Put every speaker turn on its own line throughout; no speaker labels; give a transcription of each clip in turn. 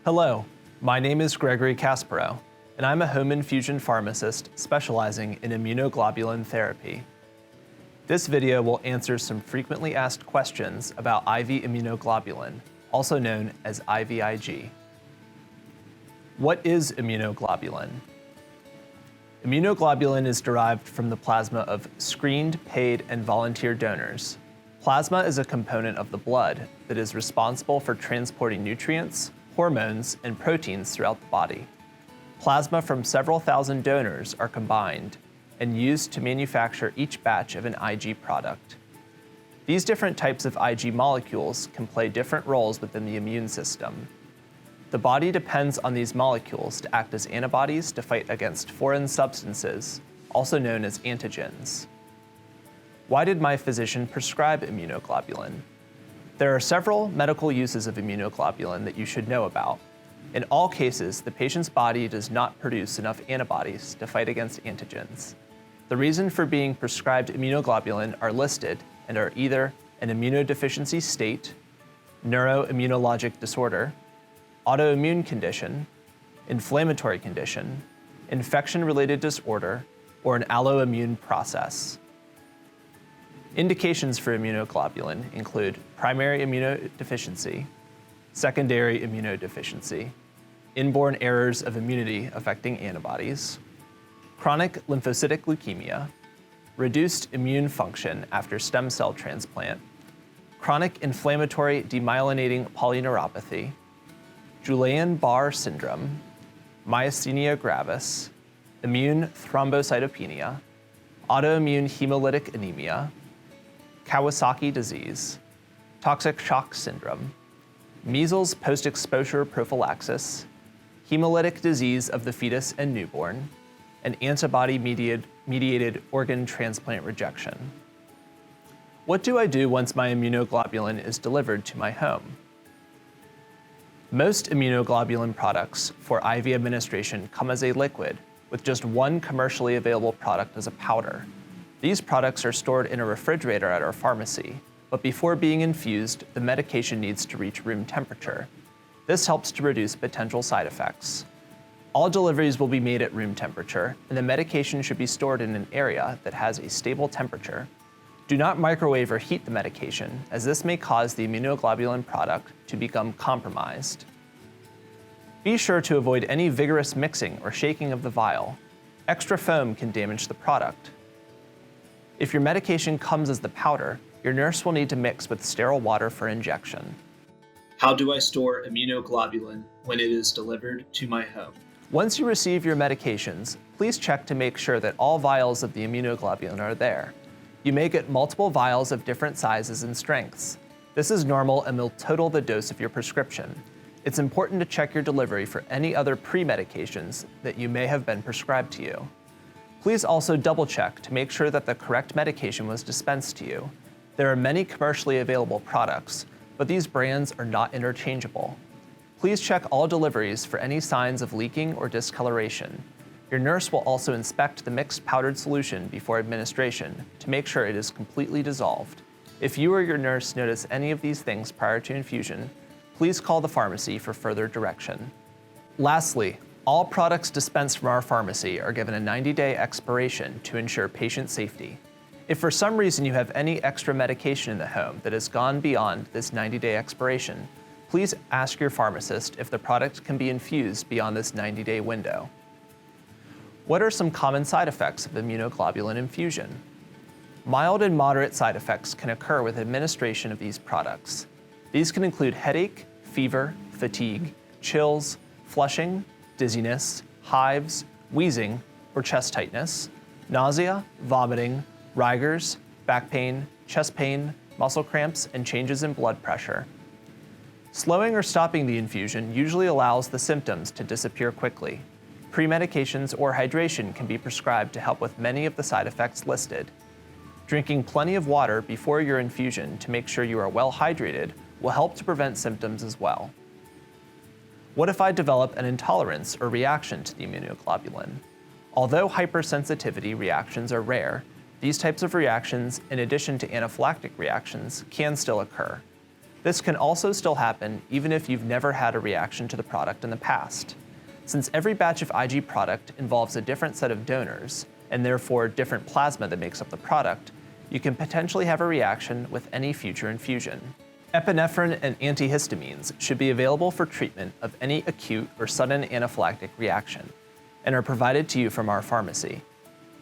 Hello, my name is Gregory Kasparow, and I'm a home infusion pharmacist specializing in immunoglobulin therapy. This video will answer some frequently asked questions about IV immunoglobulin, also known as IVIg. What is immunoglobulin? Immunoglobulin is derived from the plasma of screened, paid, and volunteer donors. Plasma is a component of the blood that is responsible for transporting nutrients, hormones, and proteins throughout the body. Plasma from several thousand donors are combined and used to manufacture each batch of an Ig product. These different types of Ig molecules can play different roles within the immune system. The body depends on these molecules to act as antibodies to fight against foreign substances, also known as antigens. Why did my physician prescribe immunoglobulin? There are several medical uses of immunoglobulin that you should know about. In all cases, the patient's body does not produce enough antibodies to fight against antigens. The reason for being prescribed immunoglobulin are listed and are either an immunodeficiency state, neuroimmunologic disorder, autoimmune condition, inflammatory condition, infection-related disorder, or an alloimmune process. Indications for immunoglobulin include primary immunodeficiency, secondary immunodeficiency, inborn errors of immunity affecting antibodies, chronic lymphocytic leukemia, reduced immune function after stem cell transplant, chronic inflammatory demyelinating polyneuropathy, Guillain-Barré syndrome, myasthenia gravis, immune thrombocytopenia, autoimmune hemolytic anemia, Kawasaki disease, toxic shock syndrome, measles post-exposure prophylaxis, hemolytic disease of the fetus and newborn, and antibody-mediated organ transplant rejection. What do I do once my immunoglobulin is delivered to my home? Most immunoglobulin products for IV administration come as a liquid, with just one commercially available product as a powder. These products are stored in a refrigerator at our pharmacy, but before being infused, the medication needs to reach room temperature. This helps to reduce potential side effects. All deliveries will be made at room temperature, and the medication should be stored in an area that has a stable temperature. Do not microwave or heat the medication, as this may cause the immunoglobulin product to become compromised. Be sure to avoid any vigorous mixing or shaking of the vial. Extra foam can damage the product. If your medication comes as the powder, your nurse will need to mix with sterile water for injection. How do I store immunoglobulin when it is delivered to my home? Once you receive your medications, please check to make sure that all vials of the immunoglobulin are there. You may get multiple vials of different sizes and strengths. This is normal and will total the dose of your prescription. It's important to check your delivery for any other pre-medications that you may have been prescribed to you. Please also double-check to make sure that the correct medication was dispensed to you. There are many commercially available products, but these brands are not interchangeable. Please check all deliveries for any signs of leaking or discoloration. Your nurse will also inspect the mixed powdered solution before administration to make sure it is completely dissolved. If you or your nurse notice any of these things prior to infusion, please call the pharmacy for further direction. Lastly, all products dispensed from our pharmacy are given a 90-day expiration to ensure patient safety. If for some reason you have any extra medication in the home that has gone beyond this 90-day expiration, please ask your pharmacist if the product can be infused beyond this 90-day window. What are some common side effects of immunoglobulin infusion? Mild and moderate side effects can occur with administration of these products. These can include headache, fever, fatigue, chills, flushing, dizziness, hives, wheezing, or chest tightness, nausea, vomiting, rigors, back pain, chest pain, muscle cramps, and changes in blood pressure. Slowing or stopping the infusion usually allows the symptoms to disappear quickly. Pre-medications or hydration can be prescribed to help with many of the side effects listed. Drinking plenty of water before your infusion to make sure you are well hydrated will help to prevent symptoms as well. What if I develop an intolerance or reaction to the immunoglobulin? Although hypersensitivity reactions are rare, these types of reactions, in addition to anaphylactic reactions, can still occur. This can also still happen even if you've never had a reaction to the product in the past. Since every batch of IG product involves a different set of donors, and therefore different plasma that makes up the product, you can potentially have a reaction with any future infusion. Epinephrine and antihistamines should be available for treatment of any acute or sudden anaphylactic reaction, and are provided to you from our pharmacy.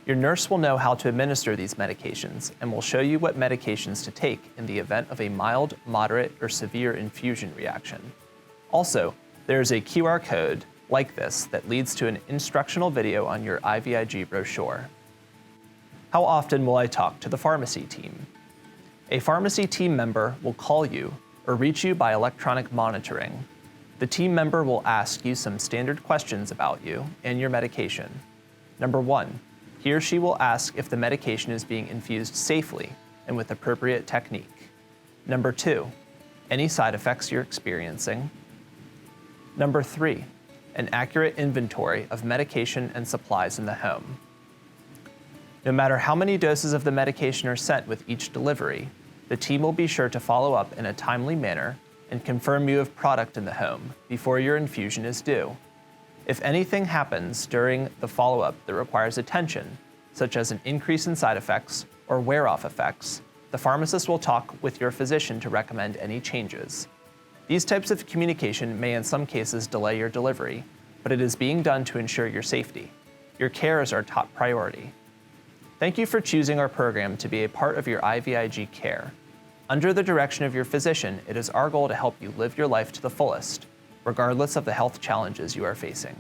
Your nurse will know how to administer these medications and will show you what medications to take in the event of a mild, moderate, or severe infusion reaction. Also, there is a QR code like this that leads to an instructional video on your IVIg brochure. How often will I talk to the pharmacy team? A pharmacy team member will call you or reach you by electronic monitoring. The team member will ask you some standard questions about you and your medication. Number 1, he or she will ask if the medication is being infused safely and with appropriate technique. Number 2, any side effects you're experiencing. Number 3, an accurate inventory of medication and supplies in the home. No matter how many doses of the medication are sent with each delivery, the team will be sure to follow up in a timely manner and confirm you have product in the home before your infusion is due. If anything happens during the follow-up that requires attention, such as an increase in side effects or wear-off effects, the pharmacist will talk with your physician to recommend any changes. These types of communication may in some cases delay your delivery, but it is being done to ensure your safety. Your care is our top priority. Thank you for choosing our program to be a part of your IVIg care. Under the direction of your physician, it is our goal to help you live your life to the fullest, regardless of the health challenges you are facing.